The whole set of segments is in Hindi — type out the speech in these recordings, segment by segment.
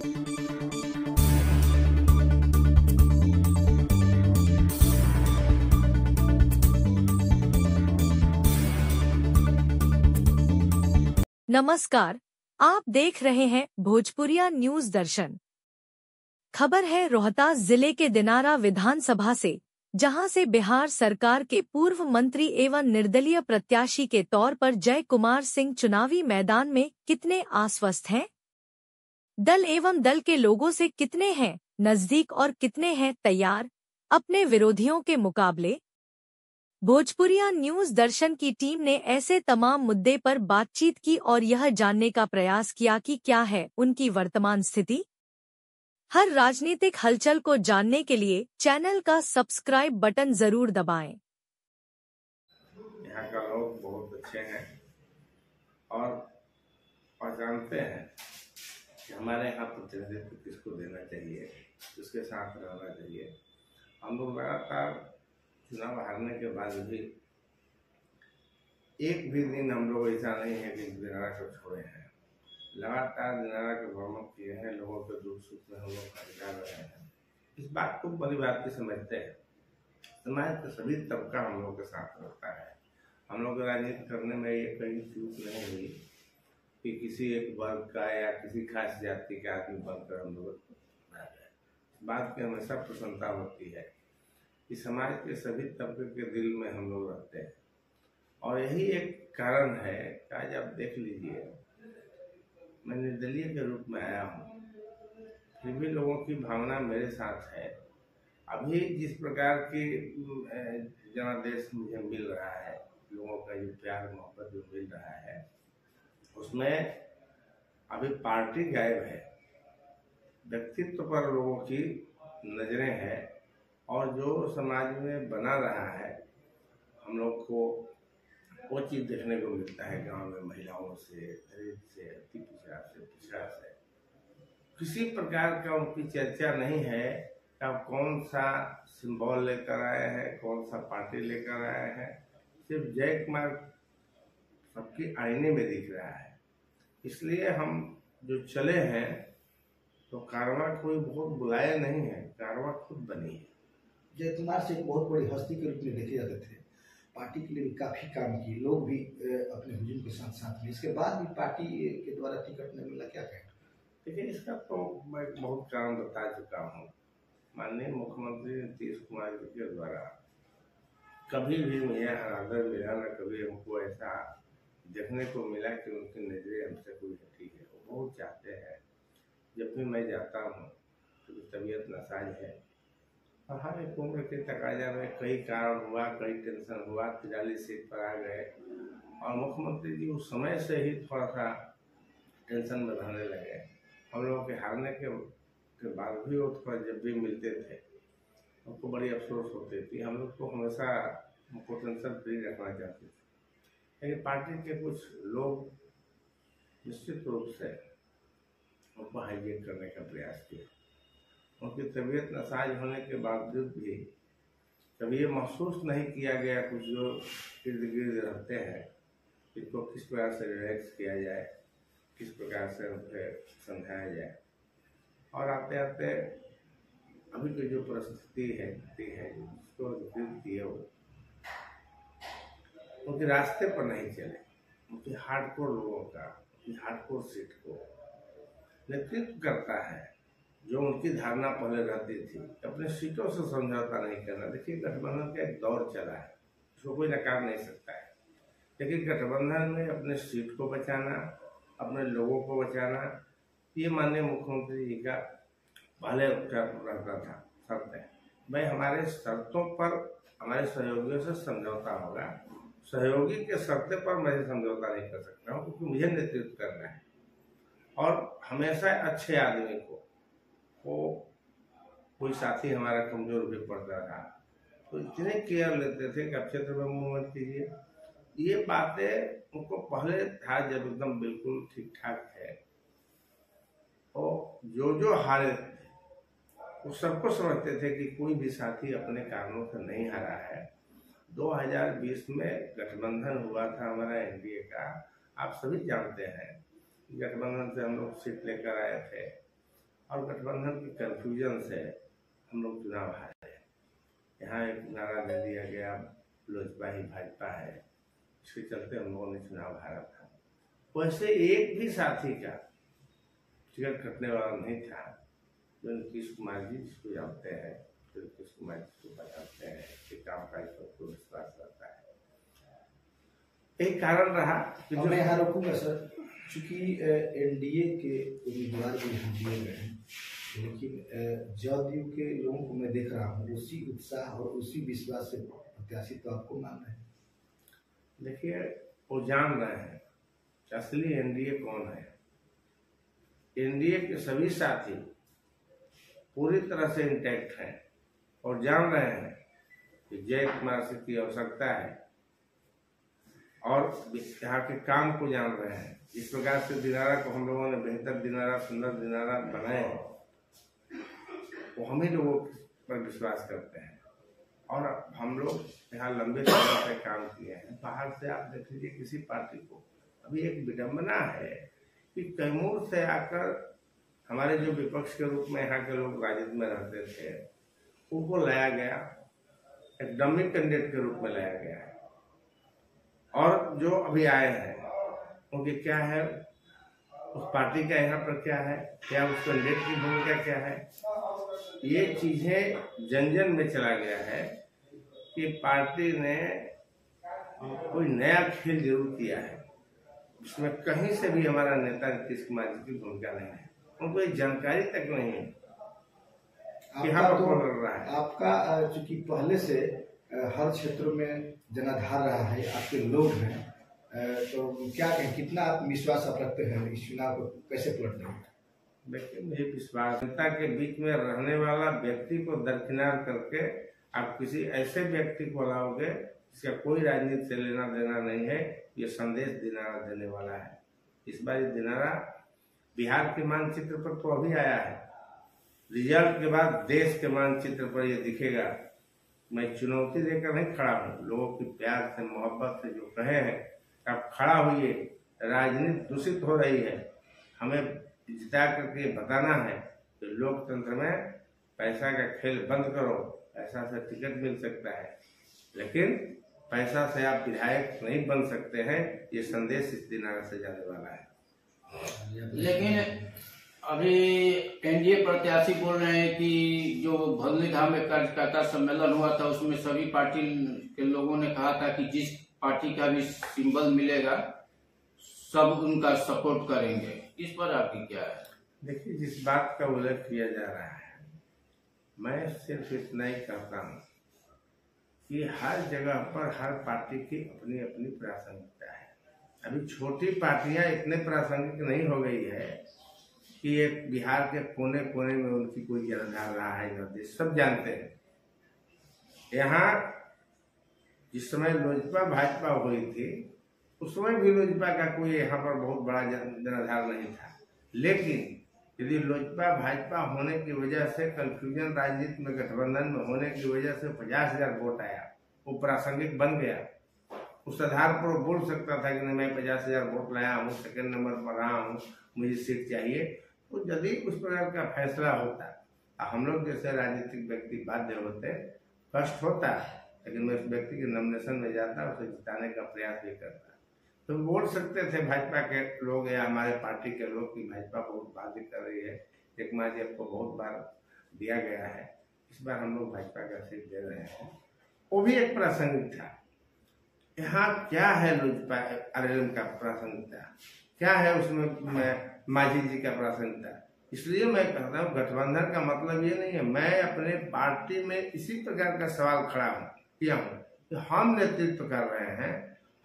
नमस्कार, आप देख रहे हैं भोजपुरिया न्यूज दर्शन। खबर है रोहतास जिले के दिनारा विधानसभा से, जहां से बिहार सरकार के पूर्व मंत्री एवं निर्दलीय प्रत्याशी के तौर पर जय कुमार सिंह चुनावी मैदान में कितने आश्वस्त हैं? दल एवं दल के लोगों से कितने हैं नजदीक और कितने हैं तैयार अपने विरोधियों के मुकाबले? भोजपुरिया न्यूज दर्शन की टीम ने ऐसे तमाम मुद्दे पर बातचीत की और यह जानने का प्रयास किया कि क्या है उनकी वर्तमान स्थिति। हर राजनीतिक हलचल को जानने के लिए चैनल का सब्सक्राइब बटन जरूर दबाएं। यहाँ का लोग बहुत अच्छे हैं और पहचानते हैं कि हमारे यहाँ प्रतिनिधित्व किसको देना चाहिए, किसके साथ रहना चाहिए। हम लोग लगातार चुनाव हारने के बाद भी एक भी दिन हम लोग ऐसा नहीं है कि दिनारा को छोड़े हैं। लगातार दिनारा के भ्रमण किए हैं, लोगों के दुख सुख में हम लोग भागीदार रहे हैं। इस बात को बड़ी बात की समझते हैं। समाज के सभी तबका हम लोग के साथ रहता है। हम लोग राजनीति करने में ये कहीं चूक नहीं हुई कि किसी एक वर्ग का या किसी खास जाति के आदमी बनकर हम लोग बात की हमेशा प्रसन्नता होती है कि समाज के सभी तबके के दिल में हम लोग रहते हैं। और यही एक कारण है कि आज आप देख लीजिए, मैं निर्दलीय के रूप में आया हूँ, फिर भी लोगों की भावना मेरे साथ है। अभी जिस प्रकार की जनादेश मुझे मिल रहा है, लोगों का जो प्यार मोहब्बत जो मिल रहा है, उसमें अभी पार्टी गायब है, व्यक्तित्व पर लोगों की नजरें हैं। और जो समाज में बना रहा है, हम लोग को वो चीज़ देखने को मिलता है। गांव में महिलाओं से, दलित से, अति पिछड़ा से किसी प्रकार का उनकी चर्चा नहीं है कि आप कौन सा सिंबल लेकर आए हैं, कौन सा पार्टी लेकर आए हैं। सिर्फ जय कुमार सबकी आईने में दिख रहा है। इसलिए हम जो चले हैं तो कारवां कोई बहुत बुलाया नहीं है, कारवां खुद बनी है। जय कुमार सिंह बहुत बड़ी हस्ती के रूप में देखे जाते थे, पार्टी के लिए भी काफी काम किए, लोग भी अपने हुजूम के साथ साथ में। इसके बाद भी पार्टी के द्वारा टिकट नहीं मिला, क्या कहें? देखिए, इसका तो मैं बहुत कारण बता चुका हूँ। माननीय मुख्यमंत्री नीतीश कुमार जी के द्वारा कभी भी मुझे अनादर मिला, न कभी हमको ऐसा देखने को मिला कि उनकी नजरें हमसे कोई हटी है। वो बहुत चाहते हैं जब भी मैं जाता हूँ तो तबीयत नासाज है और हर एक उम्र के तकाजा में कई कारण हुआ, कई टेंशन हुआ, 43 सीट पर आ गए और मुख्यमंत्री जी उस समय से ही थोड़ा सा टेंशन में रहने लगे। हम लोगों के हारने के बाद भी वो थोड़ा जब भी मिलते थे उनको बड़ी अफसोस होती थी। हम लोग को हमेशा उनको टेंशन फ्री रखना चाहते थे, लेकिन पार्टी के कुछ लोग निश्चित रूप से उनको हाईजेक करने का प्रयास किया। उनकी तबीयत नासाज होने के बावजूद भी कभी ये महसूस नहीं किया गया कुछ जो इर्द गिर्द रहते हैं, इसको किस प्रकार से रिलैक्स किया जाए, किस प्रकार से उन्हें समझाया जाए। और आते आते अभी की जो परिस्थिति है जिसको की है, वो उनके रास्ते पर नहीं चले। उनके हार्डकोर लोगों का, उनकी हार्डकोर सीट को नेतृत्व करता है जो उनकी धारणा पहले रहती थी, अपने सीटों से समझौता नहीं करना। देखिए, गठबंधन का एक दौर चला है, उसको कोई नकार नहीं सकता है, लेकिन गठबंधन में अपने सीट को बचाना, अपने लोगों को बचाना, ये माननीय मुख्यमंत्री जी का पहले रहता था शर्त है। भाई, हमारे शर्तों पर हमारे सहयोगियों से समझौता होगा, सहयोगी के शर्ते पर मैं समझौता नहीं कर सकता हूँ, क्योंकि मुझे नेतृत्व करना है। और हमेशा अच्छे आदमी को कोई साथी हमारा कमजोर भी पड़ता था तो इतने केयर लेते थे कि अब क्षेत्र में मूवमेंट कीजिए। ये बातें उनको पहले था जब एकदम बिल्कुल ठीक ठाक है। और जो हारे थे वो सबको समझते थे कि कोई भी साथी अपने कारणों से नहीं हारा है। 2020 में गठबंधन हुआ था हमारा एनडीए का, आप सभी जानते हैं। गठबंधन से हम लोग सीट लेकर आए थे और गठबंधन के कंफ्यूजन से हम लोग चुनाव हारे। यहाँ एक नारा दे दिया गया लोजपा ही भाजपा है, इसके चलते हम लोगों ने चुनाव हारा था। वैसे एक भी साथी का टिकट कटने वाला नहीं था। जो नीतीश कुमार जी जिसको जानते हैं, जो नीतीश कुमार जी को बताते हैं कि काम काज पर आपको विश्वास रहता है। एक कारण रहा कि मैं यहाँ रोकूंगा सर, चूंकि एनडीए के उम्मीदवार भी यहाँ दिए गए हैं, लेकिन जदयू के लोगों को मैं देख रहा हूँ उसी उत्साह और उसी विश्वास से प्रत्याशी तो आपको मान रहे हैं। देखिए, वो जान रहे हैं कि असली एनडीए कौन है। एनडीए के सभी साथी पूरी तरह से इंटैक्ट हैं और जान रहे हैं कि जय कुमार सिंह की आवश्यकता है और यहाँ के काम को जान रहे हैं। इस प्रकार से दिनारा को हम लोगों ने बेहतर दिनारा, सुंदर दिनारा बनाए हैं, वो हम ही लोगों पर विश्वास करते हैं। और हम लोग यहाँ लंबे समय से काम किए हैं। बाहर से आप देख लीजिए किसी पार्टी को, अभी एक विडम्बना है कि कैमूर से आकर हमारे जो विपक्ष के रूप में यहाँ के लोग राजद में रहते थे, उनको लाया गया, एक डमी कैंडिडेट के रूप में लाया गया है। और जो अभी आए हैं उनकी क्या है, उस पार्टी का यहाँ पर क्या है, क्या उस कैंडिडेट की भूमिका क्या है, ये चीजें जन जन में चला गया है कि पार्टी ने कोई नया खेल जरूर किया है, जिसमें कहीं से भी हमारा नेता नीतीश कुमार जी की भूमिका नहीं है। उनको ये जानकारी तक नहीं है कि यहाँ पर कौन लड़ रहा है। आपका चूंकि पहले से हर क्षेत्र में जनाधार रहा है, आपके लोग हैं, तो क्या कहें, कितना आत्मविश्वास आप रखते हैं इस चुनाव को कैसे पलट देंगे? देखिए, मुझे विश्वास, जनता के बीच में रहने वाला व्यक्ति को दरकिनार करके आप किसी ऐसे व्यक्ति को लाओगे जिसका कोई राजनीति से लेना देना नहीं है, ये संदेश दिनारा देने वाला है। इस बार ये दिनारा बिहार के मानचित्र पर तो अभी आया है, रिजल्ट के बाद देश के मानचित्र पर ये दिखेगा। मैं चुनौती देकर नहीं खड़ा हूँ, लोगों की प्यार से, मोहब्बत से जो कहे हैं आप खड़ा होइए। राजनीति दूषित हो रही है, हमें जिता करके बताना है कि लोकतंत्र में पैसा का खेल बंद करो। पैसा से टिकट मिल सकता है, लेकिन पैसा से आप विधायक नहीं बन सकते हैं। ये संदेश इस दिनारा से जाने वाला है। लेकिन अभी एनडीए प्रत्याशी बोल रहे हैं कि जो भदलीधाम में कार्यकर्ता सम्मेलन हुआ था उसमें सभी पार्टी के लोगों ने कहा था कि जिस पार्टी का भी सिंबल मिलेगा सब उनका सपोर्ट करेंगे। इस पर आपकी क्या है? देखिए, जिस बात का उल्लेख किया जा रहा है, मैं सिर्फ इतना ही कहता हूँ कि हर जगह पर हर पार्टी की अपनी अपनी प्रासंगिकता है। अभी छोटी पार्टियां इतने प्रासंगिक नहीं हो गई है कि एक बिहार के कोने कोने में उनकी कोई जनाधार रहा है। सब जानते हैं। यहाँ जिस समय लोजपा भाजपा हुई थी उस समय भी लोजपा का कोई यहाँ पर बहुत बड़ा जनाधार नहीं था, लेकिन यदि लोजपा भाजपा होने की वजह से कंफ्यूजन राजनीति में गठबंधन में होने की वजह से 50,000 वोट आया, वो प्रासंगिक बन गया। उस आधार पर वो बोल सकता था कि नहीं, मैं 50,000 वोट लाया हूँ, सेकंड नंबर पर रहा हूँ, मुझे सीट चाहिए। तो यदि उस प्रकार का फैसला होता, हम लोग जैसे राजनीतिक व्यक्ति बाध्य होते, कष्ट होता, लेकिन मैं उस व्यक्ति के नॉमिनेशन में जाता, उसे जिताने का प्रयास भी करता। तो बोल सकते थे भाजपा के लोग या हमारे पार्टी के लोग कि भाजपा बहुत बाध्य कर रही है, जगमा जी आपको बहुत बार दिया गया है, इस बार हम लोग भाजपा का सीट दे रहे हैं। वो भी एक प्रासंगिक था। यहाँ क्या है लोजपा आरएलएम का प्रासंगिकता, क्या है उसमें मांझी जी का प्रासंगिकता। इसलिए मैं कहता हूँ गठबंधन का मतलब ये नहीं है। मैं अपने पार्टी में इसी प्रकार का सवाल खड़ा किया हूँ कि हम नेतृत्व कर रहे हैं,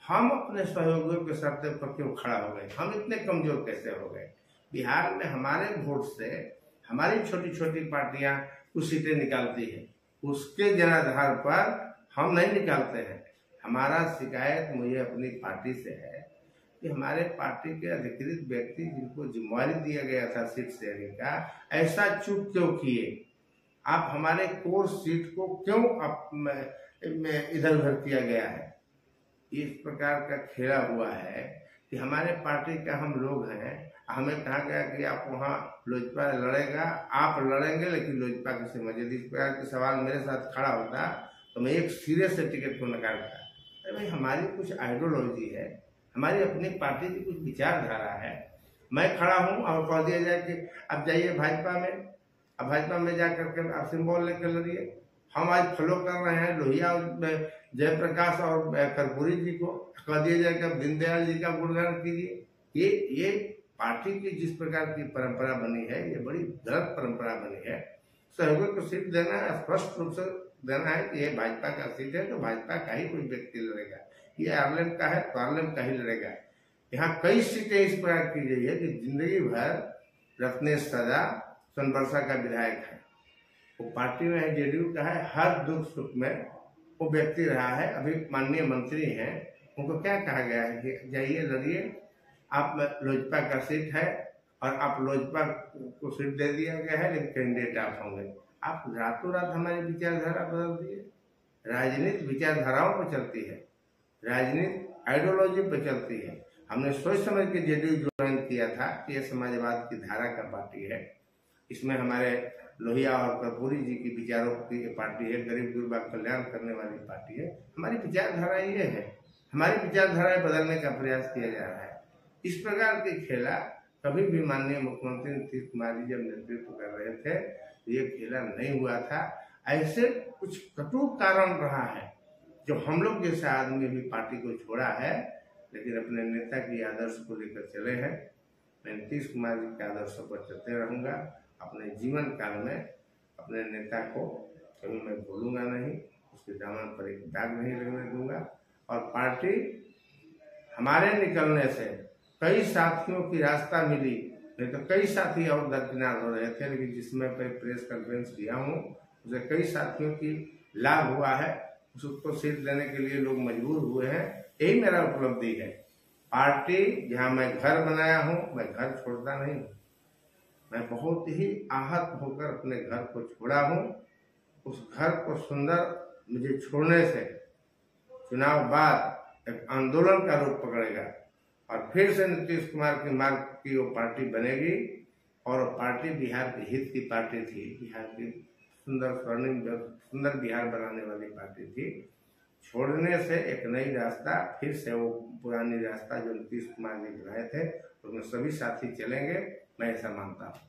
हम अपने सहयोगियों के शर्त पर क्यों खड़ा हो गए, हम इतने कमजोर कैसे हो गए। बिहार में हमारे वोट से हमारी छोटी छोटी पार्टियां कुछ सीटें निकालती है, उसके जनाधार पर हम नहीं निकालते हैं। हमारा शिकायत मुझे अपनी पार्टी से है कि हमारे पार्टी के अधिकृत व्यक्ति जिनको जिम्मेवारी दिया गया था सीट शेयरिंग का, ऐसा चूक क्यों किए। आप हमारे कोर सीट को क्यों इधर उधर किया गया है। इस प्रकार का खेला हुआ है कि हमारे पार्टी का हम लोग हैं, हमें कहा गया कि आप वहाँ लोजपा लड़ेगा, आप लड़ेंगे लेकिन लोजपा की सीमा। यदि इस प्रकार के सवाल मेरे साथ खड़ा होता तो मैं एक सिरे से टिकट को नकारता। अरे भाई, हमारी कुछ आइडियोलॉजी है, हमारी अपनी पार्टी की कुछ विचारधारा है। मैं खड़ा हूँ और कह दिया जाए कि अब जाइए भाजपा में, अब भाजपा में जा करके आप सिंबल लेकर लड़िए। हम आज फॉलो कर रहे हैं लोहिया जयप्रकाश और कर्पूरी जी को, कह दिया जाए कि दीनदयाल जी का गुणगान कीजिए। ये पार्टी की जिस प्रकार की परंपरा बनी है, ये बड़ी गलत परंपरा बनी है। सहयोगी को सीट देना है, स्पष्ट रूप से देना है कि ये भाजपा का सीट है तो भाजपा का ही कोई व्यक्ति लड़ेगा। ये आर्लेम का है तो आर्लेम का ही लड़ेगा। यहाँ कई सीटें इस प्रकार की गई है कि जिंदगी भर रत्नेश सदा सोनबरसा का विधायक है, वो पार्टी में है, जेडीयू का है, हर दुख सुख में वो व्यक्ति रहा है। अभी माननीय मंत्री हैं, उनको क्या कहा गया है कि जाइए लड़िए, आप लोजपा का सीट है और आप लोजपा को सीट दे दिया गया है, लेकिन कैंडिडेट आप होंगे। आप रातों रात हमारी विचारधारा बदल दिए। राजनीति विचारधाराओं पर चलती है, राजनीति आइडियोलॉजी पर चलती है। हमने सोच समझ के जेडीयू ज्वाइन किया था कि यह समाजवाद की धारा का पार्टी है, इसमें हमारे लोहिया और कर्पूरी जी की विचारों की पार्टी है, गरीब गुरबा कल्याण करने वाली पार्टी है। हमारी विचारधारा ये है, हमारी विचारधाराएं बदलने का प्रयास किया जा रहा है। इस प्रकार के खेला कभी भी माननीय मुख्यमंत्री नीतीश कुमार जी जब नेतृत्व कर रहे थे तो ये खेला नहीं हुआ था। ऐसे कुछ कटु कारण रहा है जो हम लोग जैसे आदमी भी पार्टी को छोड़ा है, लेकिन अपने नेता की आदर्श को लेकर चले हैं। मैं नीतीश कुमार जी के आदर्शों पर चलते रहूंगा। अपने जीवन काल में अपने नेता को कभी मैं भूलूंगा नहीं, उसके दामन पर एक दाग नहीं लगने दूंगा। और पार्टी हमारे निकलने से कई साथियों की रास्ता मिली, नहीं तो कई साथी और दरकिनार हो रहे थे, लेकिन जिसमें प्रेस कॉन्फ्रेंस किया हूँ उसे कई साथियों की लाभ हुआ है, उसको सीट देने के लिए लोग मजबूर हुए हैं। यही मेरा उपलब्धि है। पार्टी जहाँ मैं घर बनाया हूँ, मैं घर छोड़ता नहीं हूँ। मैं बहुत ही आहत होकर अपने घर को छोड़ा हूँ। उस घर को सुंदर मुझे छोड़ने से चुनाव बाद एक आंदोलन का रूप पकड़ेगा और फिर से नीतीश कुमार के मार्ग की वो पार्टी बनेगी। और पार्टी बिहार के हित की पार्टी थी, बिहार की सुंदर स्वर्णिम सुंदर बिहार बनाने वाली पार्टी थी। छोड़ने से एक नई रास्ता, फिर से वो पुरानी रास्ता जो नीतीश कुमार जी बनाए थे, उसमें सभी साथी चलेंगे, मैं ऐसा मानता हूँ।